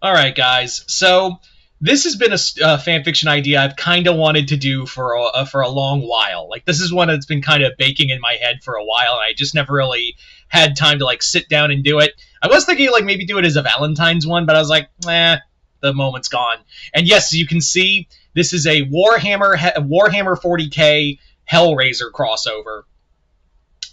Alright, guys. So, this has been a fanfiction idea I've kind of wanted to do for a long while. Like, this is one that's been kind of baking in my head for a while, and I just never really had time to, like, sit down and do it. I was thinking, like, maybe do it as a Valentine's one, but I was like, the moment's gone. And yes, as you can see, this is a Warhammer 40k Hellraiser crossover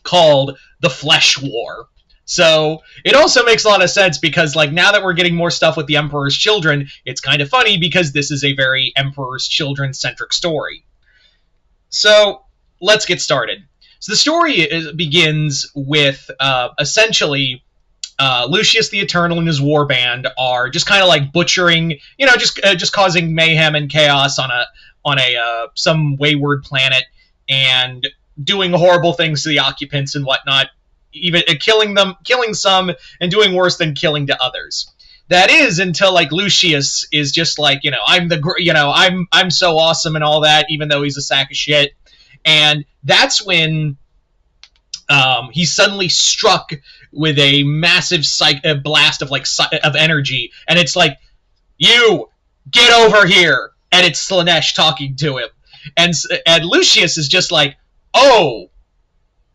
called The Flesh War. So it also makes a lot of sense because, like, now that we're getting more stuff with the Emperor's Children, it's kind of funny because this is a very Emperor's Children-centric story. So let's get started. So the story begins with, essentially, Lucius the Eternal and his warband are just kind of like butchering, just causing mayhem and chaos on some wayward planet and doing horrible things to the occupants and whatnot, even killing some and doing worse than killing to others. That is until, like, Lucius is just like, I'm so awesome and all that, even though he's a sack of shit. And that's when he's suddenly struck with a massive blast of energy, and it's like, you get over here, and it's Slaanesh talking to him, and Lucius is just like, oh,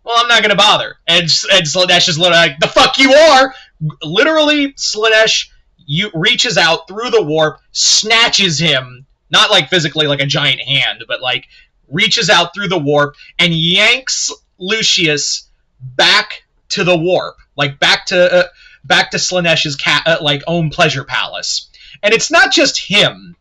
well, I'm not gonna bother, and Slaanesh is literally like, the fuck you are! Literally, Slaanesh reaches out through the warp, snatches him, not like physically like a giant hand, but like reaches out through the warp and yanks Lucius back to the warp, like back to Slaanesh's own pleasure palace. And it's not just him.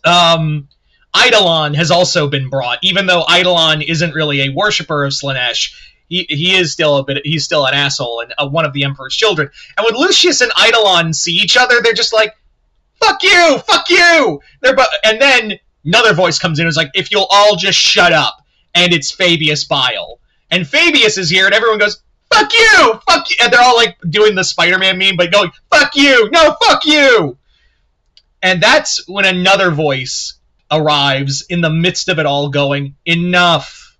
Eidolon has also been brought, even though Eidolon isn't really a worshipper of Slaanesh. He's still an asshole and one of the Emperor's Children. And when Lucius and Eidolon see each other, they're just like, fuck you, fuck you. And then another voice comes in and is like, if you'll all just shut up. And it's Fabius Bile. And Fabius is here, and everyone goes, fuck you! Fuck you! And they're all, like, doing the Spider-Man meme, but going, fuck you! No, fuck you! And that's when another voice arrives in the midst of it all going, enough!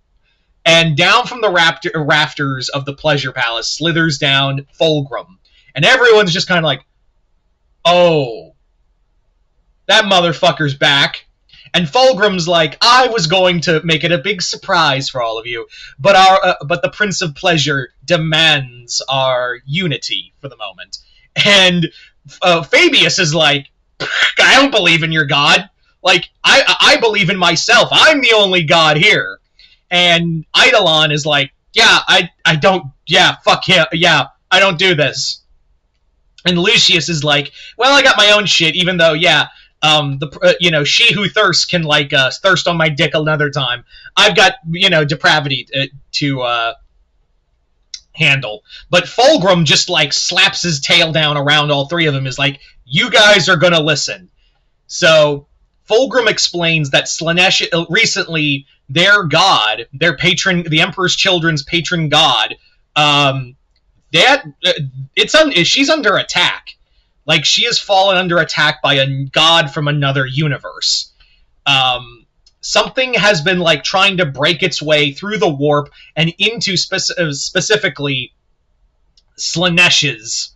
And down from the rafters of the Pleasure Palace slithers down Fulgrim. And everyone's just kind of like, oh, that motherfucker's back. And Fulgrim's like, I was going to make it a big surprise for all of you, but the Prince of Pleasure demands our unity for the moment. And Fabius is like, I don't believe in your god. Like, I believe in myself. I'm the only god here. And Eidolon is like, yeah, I don't, yeah, fuck him, yeah, I don't do this. And Lucius is like, well, I got my own shit, even though, yeah, she who thirsts can, like, thirst on my dick another time. I've got, depravity to handle. But Fulgrim just, like, slaps his tail down around all three of them, is like, you guys are gonna listen. So Fulgrim explains that Slaanesh, recently, their god, their patron, the Emperor's Children's patron god, she's under attack. Like, she has fallen under attack by a god from another universe. Something has been, like, trying to break its way through the warp and into specifically Slaanesh's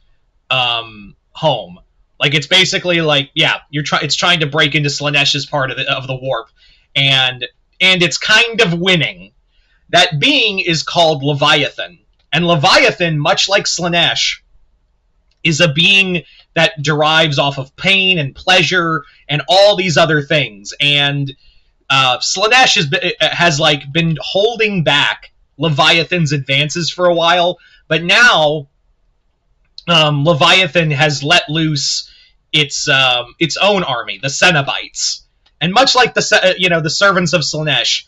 home. Like, it's basically like, yeah, it's trying to break into Slaanesh's part of the warp, and it's kind of winning. That being is called Leviathan, and Leviathan, much like Slaanesh, is a being that derives off of pain and pleasure and all these other things. And Slaanesh has been holding back Leviathan's advances for a while, but now Leviathan has let loose its own army, the Cenobites. And much like the servants of Slaanesh,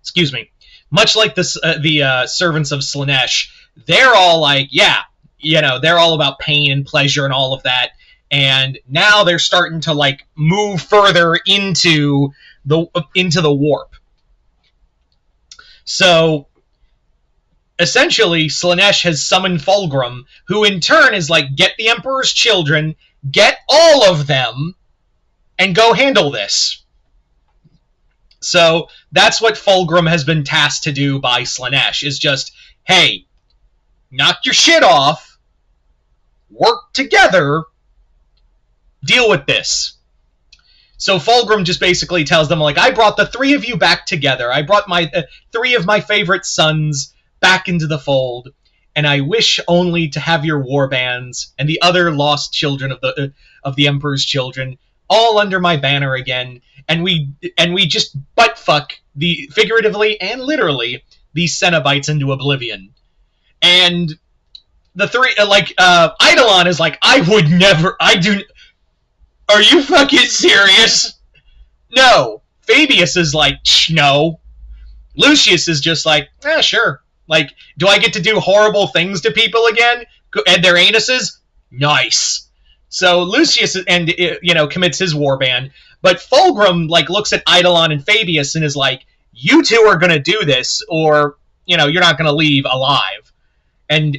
excuse me, much like the servants of Slaanesh, they're all like, yeah, they're all about pain and pleasure and all of that. And now they're starting to, like, move further into the warp. So essentially, Slaanesh has summoned Fulgrim, who in turn is like, get the Emperor's Children, get all of them, and go handle this. So that's what Fulgrim has been tasked to do by Slaanesh, is just, hey, knock your shit off, work together, deal with this. So Fulgrim just basically tells them, like, I brought the three of you back together. I brought my three of my favorite sons back into the fold, and I wish only to have your warbands and the other lost children of the Emperor's children all under my banner again, and we just butt fuck the figuratively and literally these Cenobites into oblivion. And the three Eidolon is like, I would never. Are you fucking serious? No. Fabius is like, no. Lucius is just like, sure. Like, do I get to do horrible things to people again? And their anuses? Nice. So Lucius, commits his warband. But Fulgrim, looks at Eidolon and Fabius and is like, you two are going to do this, or, you're not going to leave alive. And,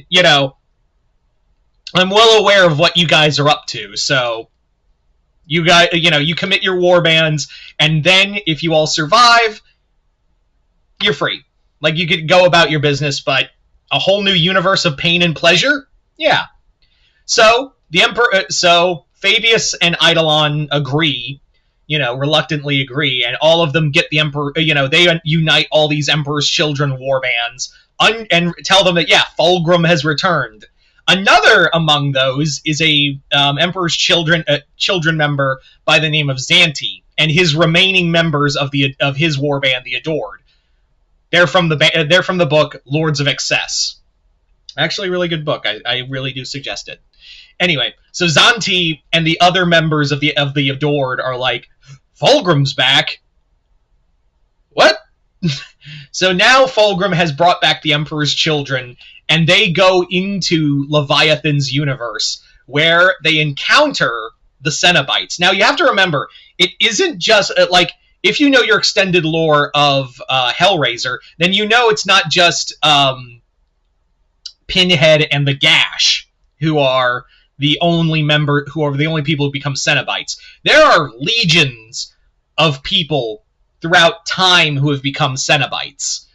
I'm well aware of what you guys are up to, so you guys, you commit your warbands, and then if you all survive, you're free. Like, you could go about your business, but a whole new universe of pain and pleasure? Yeah. So, Fabius and Eidolon agree, reluctantly agree, and all of them get the Emperor, they unite all these Emperor's Children warbands, and tell them that, Fulgrim has returned. Another among those is a Emperor's Children member by the name of Xanti, and his remaining members of his warband, the Adored. They're from the book Lords of Excess. Actually, a really good book. I really do suggest it. Anyway, so Xanti and the other members of the Adored are like, Fulgrim's back. What? So now Fulgrim has brought back the Emperor's Children, and they go into Leviathan's universe, where they encounter the Cenobites. Now, you have to remember, it isn't just, if you know your extended lore of Hellraiser, then you know it's not just Pinhead and the Gash, who are the only people who become Cenobites. There are legions of people throughout time who have become Cenobites,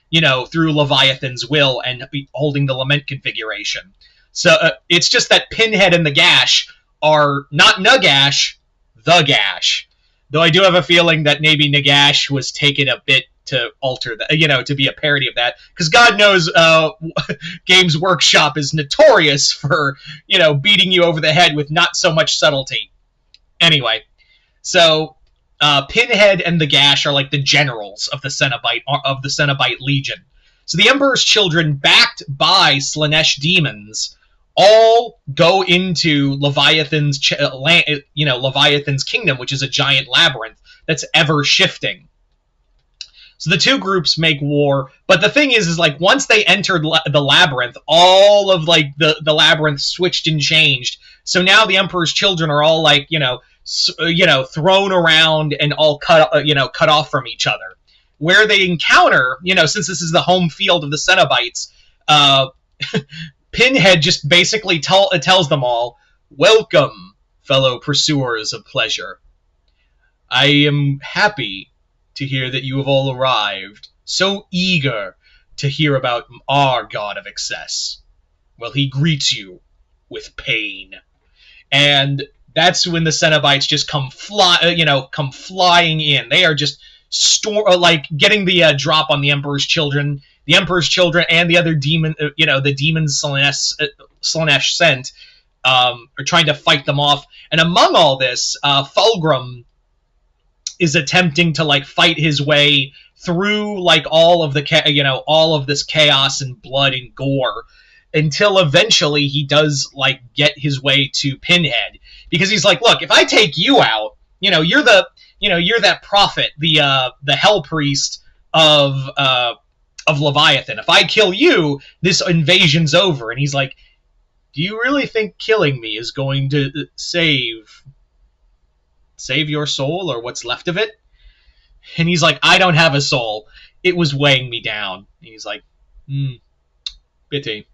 through Leviathan's will and holding the Lament configuration. So it's just that Pinhead and the Gash are not Nagash, the Gash. Though I do have a feeling that maybe Nagash was taken a bit to alter that, to be a parody of that. Because God knows Games Workshop is notorious for, beating you over the head with not so much subtlety. Anyway, so Pinhead and the Gash are like the generals of the Cenobite Legion. So the Emperor's Children, backed by Slaanesh demons, all go into Leviathan's kingdom, which is a giant labyrinth that's ever shifting. So the two groups make war, but the thing is once they entered the labyrinth, all of the labyrinth switched and changed. So now the Emperor's Children are all thrown around and all cut off from each other. Where they encounter, since this is the home field of the Cenobites, Pinhead just basically tells them all, welcome, fellow pursuers of pleasure. I am happy to hear that you have all arrived, so eager to hear about our god of excess. Well, he greets you with pain. And that's when the Cenobites just come flying in. They are just getting the drop on the Emperor's Children. The Emperor's Children and the other demon, the demons Slaanesh sent, are trying to fight them off. And among all this, Fulgrim is attempting to fight his way through all of this chaos and blood and gore, until eventually he does get his way to Pinhead, because he's like, look, if I take you out, you're that prophet, the hell priest of Leviathan. If I kill you, this invasion's over. And he's like, do you really think killing me is going to save your soul, or what's left of it? And he's like, I don't have a soul. It was weighing me down. And he's like, pity.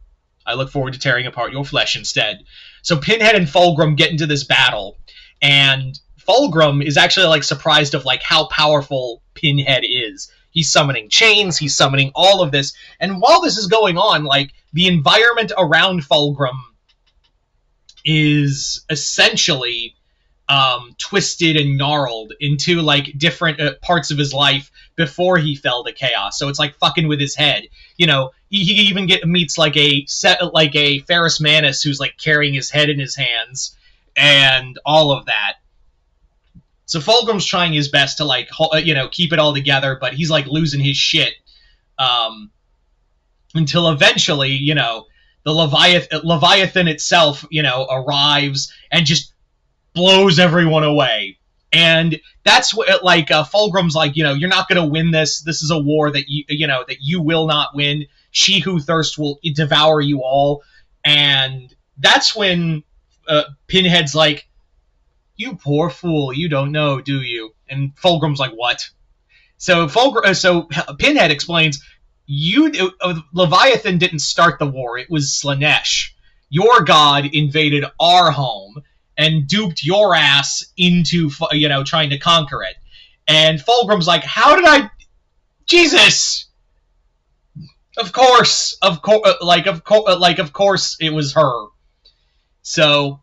I look forward to tearing apart your flesh instead. So Pinhead and Fulgrim get into this battle, and Fulgrim is actually surprised of how powerful Pinhead is. He's summoning chains, he's summoning all of this, and while this is going on, the environment around Fulgrim is essentially twisted and gnarled into like different parts of his life before he fell to chaos. So it's like fucking with his head. You know, he even meets like a Ferris Manus who's like carrying his head in his hands and all of that. So Fulgrim's trying his best to like keep it all together, but he's like losing his shit until eventually the Leviathan itself arrives and just blows everyone away. And that's what Fulgrim's like, you're not going to win this. This is a war that you will not win. She who thirsts will devour you all. And that's when Pinhead's like, you poor fool, you don't know, do you? And Fulgrim's like, what? So Pinhead explains, Leviathan didn't start the war. It was Slaanesh. Your god invaded our home and duped your ass into trying to conquer it. And Fulgrim's like, how did I? Jesus! Of course it was her. So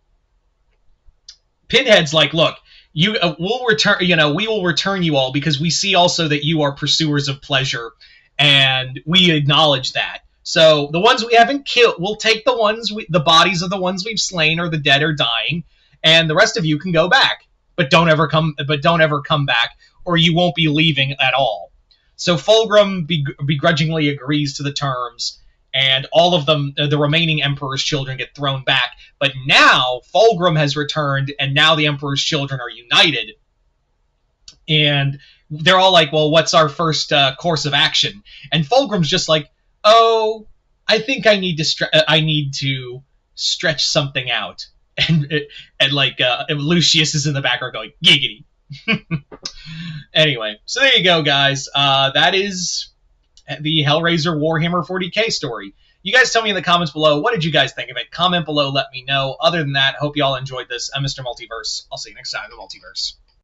Pinhead's like, look, we'll return. We will return you all because we see also that you are pursuers of pleasure, and we acknowledge that. So the ones we haven't killed, we'll take the bodies of the ones we've slain or the dead or dying, and the rest of you can go back, but don't ever come back, or you won't be leaving at all. So Fulgrim begrudgingly agrees to the terms, and all of them, the remaining Emperor's children, get thrown back. But now Fulgrim has returned, and now the Emperor's children are united. And they're all like, well, what's our first course of action? And Fulgrim's just like, oh, I think I need to stretch something out. And Lucius is in the background going, giggity. Anyway, so there you go, guys. That is the Hellraiser Warhammer 40k story. You guys tell me in the comments below, what did you guys think of it? Comment below, let me know. Other than that, hope you all enjoyed this. I'm Mr. Multiverse. I'll see you next time in the Multiverse.